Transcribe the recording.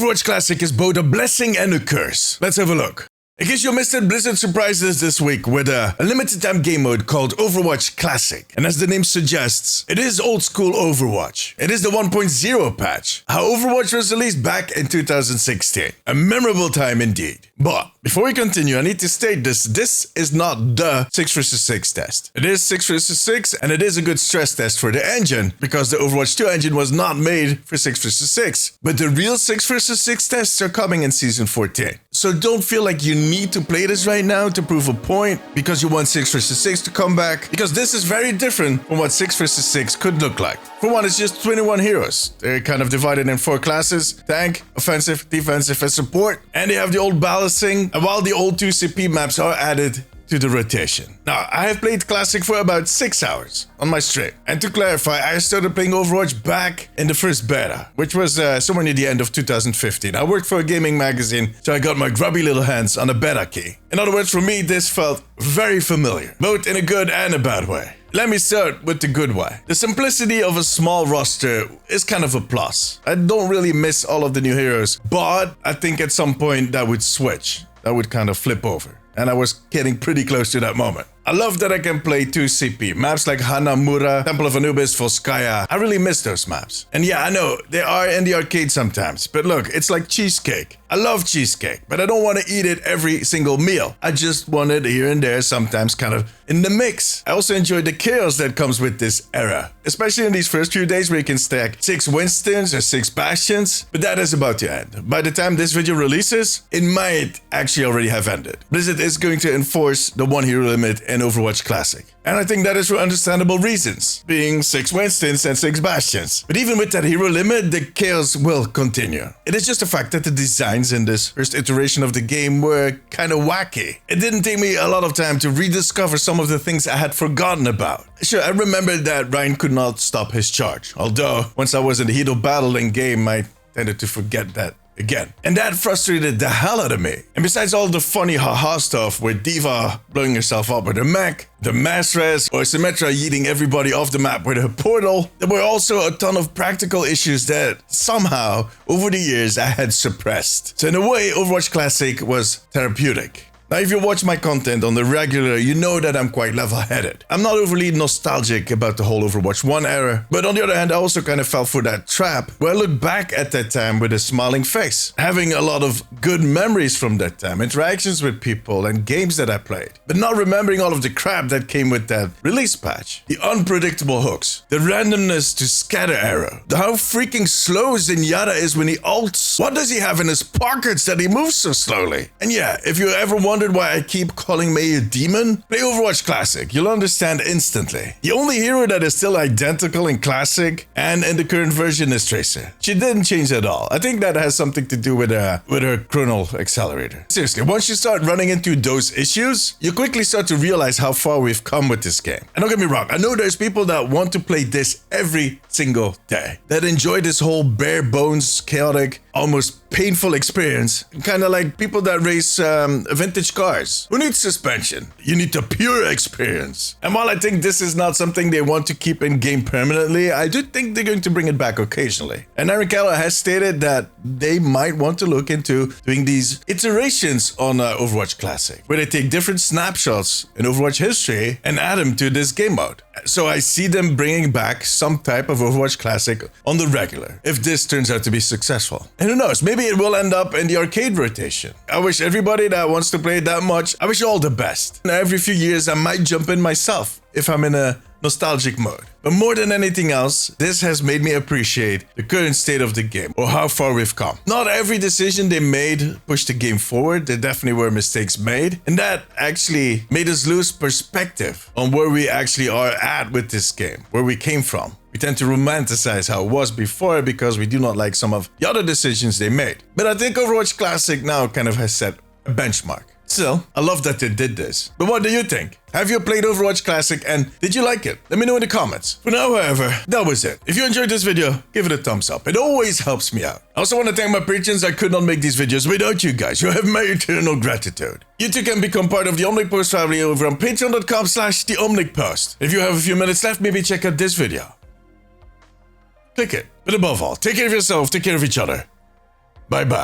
Overwatch Classic is both a blessing and a curse. Let's have a look. In case you missed it, Blizzard surprised us this week with a limited time game mode called Overwatch Classic. And as the name suggests, it is old school Overwatch. It is the 1.0 patch. How Overwatch was released back in 2016. A memorable time indeed. But before we continue, I need to state this is not the 6 vs 6 test. It is 6 vs 6 and it is a good stress test for the engine because the Overwatch 2 engine was not made for 6 vs 6. But the real 6 vs 6 tests are coming in Season 14. So don't feel like you need to play this right now to prove a point because you want 6 vs 6 to come back, because this is very different from what 6 vs 6 could look like. For one, it's just 21 heroes. They're kind of divided in 4 classes: tank, offensive, defensive, and support. And they have the old balancing, and while the old 2CP maps are added to the rotation. Now, I have played Classic for about 6 hours on my stream. And to clarify, I started playing Overwatch back in the first beta, which was somewhere near the end of 2015. I worked for a gaming magazine, so I got my grubby little hands on a beta key. In other words, for me, this felt very familiar, both in a good and a bad way. Let me start with the good way. The simplicity of a small roster is kind of a plus. I don't really miss all of the new heroes, but I think at some point that would switch. That would kind of flip over. And I was getting pretty close to that moment. I love that I can play 2CP. Maps like Hanamura, Temple of Anubis, Volskaya. I really miss those maps. And yeah, I know, they are in the arcade sometimes. But look, it's like cheesecake. I love cheesecake, but I don't want to eat it every single meal. I just want it here and there, sometimes kind of in the mix. I also enjoy the chaos that comes with this era. Especially in these first few days where you can stack 6 Winstons or 6 Bastions. But that is about to end. By the time this video releases, it might actually already have ended. Blizzard is going to enforce the 1 hero limit in Overwatch Classic. And I think that is for understandable reasons, being 6 Winstons and 6 Bastions. But even with that hero limit, the chaos will continue. It is just a fact that the designs in this first iteration of the game were kind of wacky. It didn't take me a lot of time to rediscover some of the things I had forgotten about. Sure, I remembered that Ryan could not stop his charge, although once I was in the heat of battle in game, I tended to forget that again. And that frustrated the hell out of me. And besides all the funny haha stuff with D.Va blowing herself up with her mech, the mass res, or Symmetra yeeting everybody off the map with her portal, there were also a ton of practical issues that somehow, over the years, I had suppressed. So in a way, Overwatch Classic was therapeutic. Now, if you watch my content on the regular, you know that I'm quite level-headed. I'm not overly nostalgic about the whole Overwatch 1 era, but on the other hand, I also kind of fell for that trap where I look back at that time with a smiling face, having a lot of good memories from that time, interactions with people and games that I played, but not remembering all of the crap that came with that release patch. The unpredictable hooks, the randomness to scatter arrow, how freaking slow Zenyatta is when he ults. What does he have in his pockets that he moves so slowly? And yeah, if you ever wondered why I keep calling Mei a demon, play Overwatch Classic. You'll understand instantly. The only hero that is still identical in Classic and in the current version is Tracer. She didn't change at all. I think that has something to do with her chronal accelerator. Seriously, once you start running into those issues, you quickly start to realize how far we've come with this game. And don't get me wrong, I know there's people that want to play this every single day, that enjoy this whole bare bones, chaotic, almost painful experience, kind of like people that race vintage cars. Who needs suspension? You need the pure experience. And while I think this is not something they want to keep in game permanently, I do think they're going to bring it back occasionally. And Aaron Keller has stated that they might want to look into doing these iterations on Overwatch Classic, where they take different snapshots in Overwatch history and add them to this game mode. So I see them bringing back some type of Overwatch Classic on the regular, if this turns out to be successful. And who knows, maybe it will end up in the arcade rotation. I wish everybody that wants to play it that much, I wish you all the best. And every few years I might jump in myself if I'm in a nostalgic mode. But more than anything else, this has made me appreciate the current state of the game, or how far we've come. Not every decision they made pushed the game forward. There definitely were mistakes made, and that actually made us lose perspective on where we actually are at with this game, where we came from. We tend to romanticize how it was before because we do not like some of the other decisions they made. But I think Overwatch Classic now kind of has set a benchmark. Still, I love that they did this. But what do you think? Have you played Overwatch Classic and did you like it? Let me know in the comments. For now, however, that was it. If you enjoyed this video, give it a thumbs up. It always helps me out. I also want to thank my patrons. I could not make these videos without you guys. You have my eternal gratitude. You too can become part of the Omnic Post family over on patreon.com/theomnicpost. If you have a few minutes left, maybe check out this video. Click it. But above all, take care of yourself, take care of each other. Bye bye.